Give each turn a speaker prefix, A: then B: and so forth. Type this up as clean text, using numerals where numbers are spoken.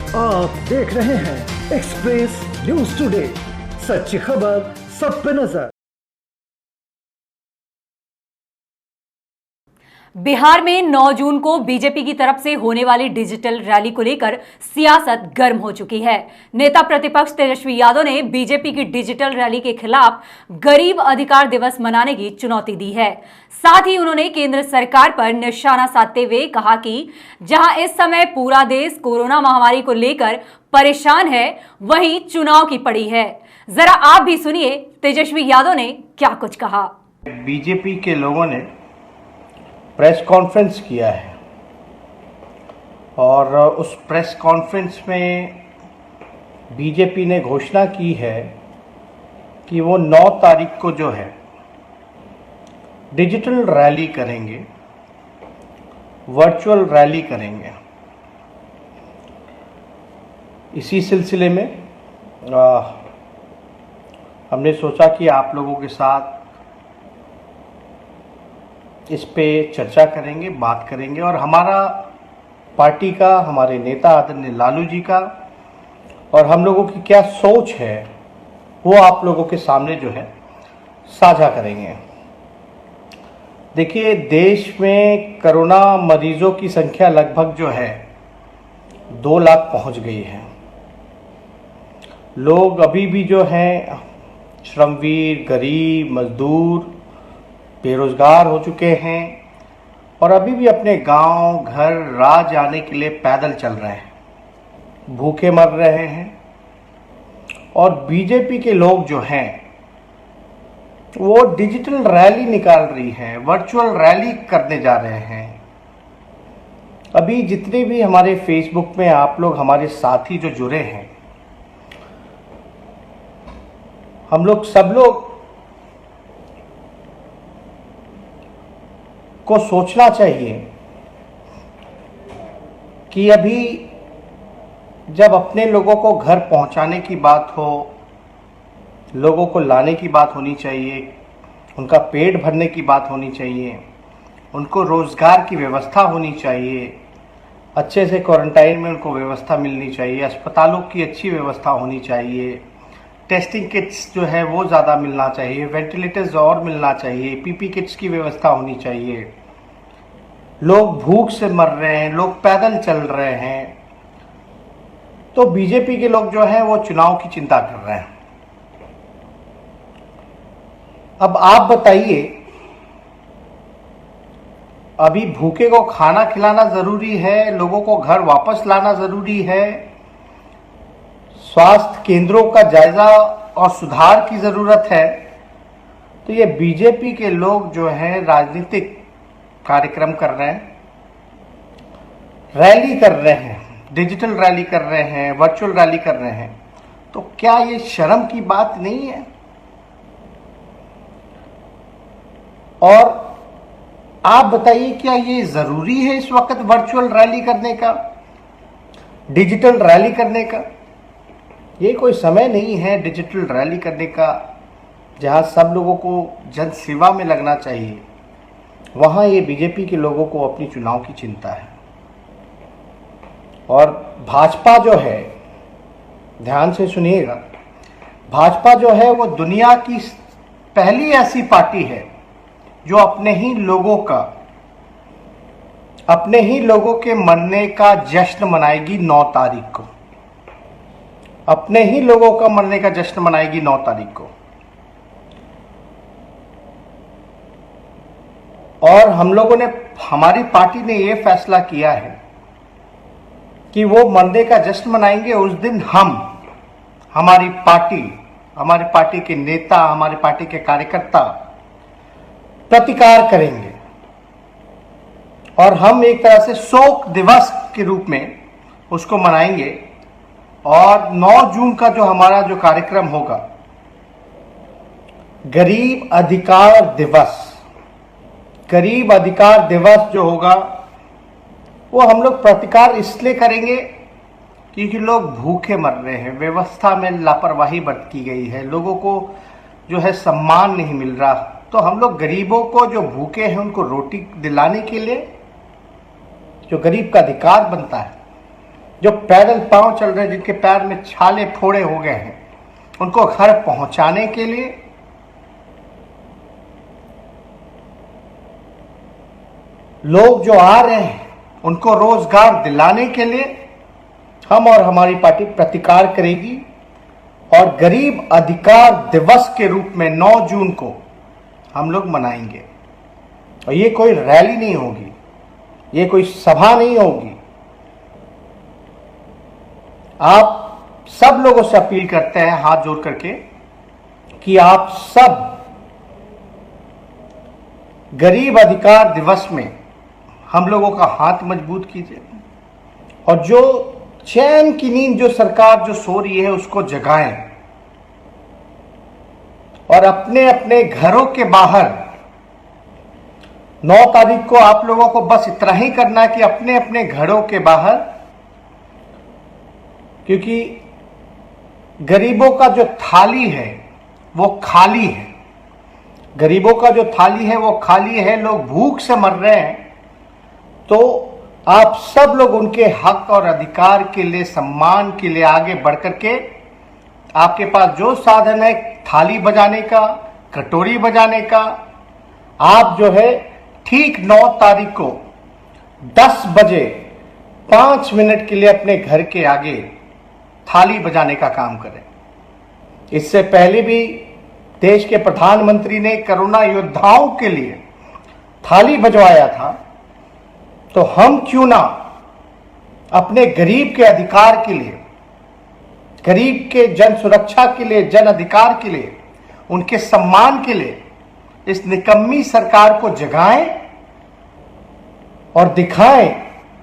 A: आप देख रहे हैं एक्सप्रेस न्यूज टुडे, सच्ची खबर सब पे नजर।
B: बिहार में 9 जून को बीजेपी की तरफ से होने वाली डिजिटल रैली को लेकर सियासत गर्म हो चुकी है। नेता प्रतिपक्ष तेजस्वी यादव ने बीजेपी की डिजिटल रैली के खिलाफ गरीब अधिकार दिवस मनाने की चुनौती दी है। साथ ही उन्होंने केंद्र सरकार पर निशाना साधते हुए कहा कि जहां इस समय पूरा देश कोरोना महामारी को लेकर परेशान है, वहीं चुनाव की पड़ी है। जरा आप भी सुनिए तेजस्वी यादव ने क्या कुछ कहा।
C: बीजेपी के लोगों ने प्रेस कॉन्फ्रेंस किया है और उस प्रेस कॉन्फ्रेंस में बीजेपी ने घोषणा की है कि वो 9 तारीख को जो है डिजिटल रैली करेंगे, वर्चुअल रैली करेंगे। इसी सिलसिले में हमने सोचा कि आप लोगों के साथ इस पे चर्चा करेंगे, बात करेंगे और हमारा पार्टी का, हमारे नेता आदरणीय लालू जी का और हम लोगों की क्या सोच है वो आप लोगों के सामने जो है साझा करेंगे। देखिए, देश में कोरोना मरीजों की संख्या लगभग जो है 2 लाख पहुंच गई है। लोग अभी भी जो हैं श्रमवीर, गरीब, मजदूर, बेरोजगार हो चुके हैं और अभी भी अपने गांव, घर, राज जाने के लिए पैदल चल रहे हैं, भूखे मर रहे हैं। और बीजेपी के लोग जो हैं वो डिजिटल रैली निकाल रही हैं, वर्चुअल रैली करने जा रहे हैं। अभी जितने भी हमारे फेसबुक में आप लोग, हमारे साथी जो जुड़े हैं, हम लोग सब लोग को सोचना चाहिए कि अभी जब अपने लोगों को घर पहुंचाने की बात हो, लोगों को लाने की बात होनी चाहिए, उनका पेट भरने की बात होनी चाहिए, उनको रोजगार की व्यवस्था होनी चाहिए, अच्छे से क्वारंटाइन में उनको व्यवस्था मिलनी चाहिए, अस्पतालों की अच्छी व्यवस्था होनी चाहिए, टेस्टिंग किट्स जो है वो ज़्यादा मिलना चाहिए, वेंटिलेटर्स और मिलना चाहिए, पीपी किट्स की व्यवस्था होनी चाहिए। लोग भूख से मर रहे हैं, लोग पैदल चल रहे हैं। तो बीजेपी के लोग जो हैं वो चुनाव की चिंता कर रहे हैं। अब आप बताइए, अभी भूखे को खाना खिलाना जरूरी है, लोगों को घर वापस लाना जरूरी है, स्वास्थ्य केंद्रों का जायजा और सुधार की जरूरत है। तो ये बीजेपी के लोग जो हैं राजनीतिक कार्यक्रम कर रहे हैं, रैली कर रहे हैं, डिजिटल रैली कर रहे हैं, वर्चुअल रैली कर रहे हैं। तो क्या ये शर्म की बात नहीं है? और आप बताइए, क्या ये जरूरी है इस वक्त वर्चुअल रैली करने का, डिजिटल रैली करने का? ये कोई समय नहीं है डिजिटल रैली करने का जहां सब लोगों को जन सेवा में लगना चाहिए। वहां ये बीजेपी के लोगों को अपनी चुनाव की चिंता है। और भाजपा जो है, ध्यान से सुनिएगा, भाजपा जो है वो दुनिया की पहली ऐसी पार्टी है जो अपने ही लोगों के मरने का जश्न मनाएगी 9 तारीख को। अपने ही लोगों का मरने का जश्न मनाएगी 9 तारीख को। और हम लोगों ने, हमारी पार्टी ने यह फैसला किया है कि वो मरने का जश्न मनाएंगे। उस दिन हम, हमारी पार्टी के नेता, हमारी पार्टी के कार्यकर्ता प्रतिकार करेंगे और हम एक तरह से शोक दिवस के रूप में उसको मनाएंगे। और 9 जून का जो हमारा जो कार्यक्रम होगा, गरीब अधिकार दिवस जो होगा वो हम लोग प्रतिकार इसलिए करेंगे क्योंकि लोग भूखे मर रहे हैं, व्यवस्था में लापरवाही बरती गई है, लोगों को जो है सम्मान नहीं मिल रहा। तो हम लोग गरीबों को, जो भूखे हैं, उनको रोटी दिलाने के लिए, जो गरीब का अधिकार बनता है, जो पैदल पांव चल रहे हैं, जिनके पैर में छाले फोड़े हो गए हैं, उनको घर पहुंचाने के लिए लोग जो आ रहे हैं उनको रोजगार दिलाने के लिए हम और हमारी पार्टी प्रतिकार करेगी और गरीब अधिकार दिवस के रूप में 9 जून को हम लोग मनाएंगे। और ये कोई रैली नहीं होगी, ये कोई सभा नहीं होगी। आप सब लोगों से अपील करते हैं हाथ जोड़ करके कि आप सब गरीब अधिकार दिवस में हम लोगों का हाथ मजबूत कीजिए और जो चैन की नींद जो सरकार जो सो रही है उसको जगाएं और अपने अपने घरों के बाहर 9 तारीख को आप लोगों को बस इतना ही करना है कि अपने अपने घरों के बाहर, क्योंकि गरीबों का जो थाली है वो खाली है, गरीबों का जो थाली है वो खाली है, लोग भूख से मर रहे हैं। तो आप सब लोग उनके हक और अधिकार के लिए, सम्मान के लिए आगे बढ़ करके आपके पास जो साधन है थाली बजाने का, कटोरी बजाने का, आप जो है ठीक 9 तारीख को 10 बजे 5 मिनट के लिए अपने घर के आगे थाली बजाने का काम करें। इससे पहले भी देश के प्रधानमंत्री ने कोरोना योद्धाओं के लिए थाली बजवाया था, तो हम क्यों ना अपने गरीब के अधिकार के लिए, गरीब के जन सुरक्षा के लिए, जन अधिकार के लिए, उनके सम्मान के लिए इस निकम्मी सरकार को जगाएं और दिखाएं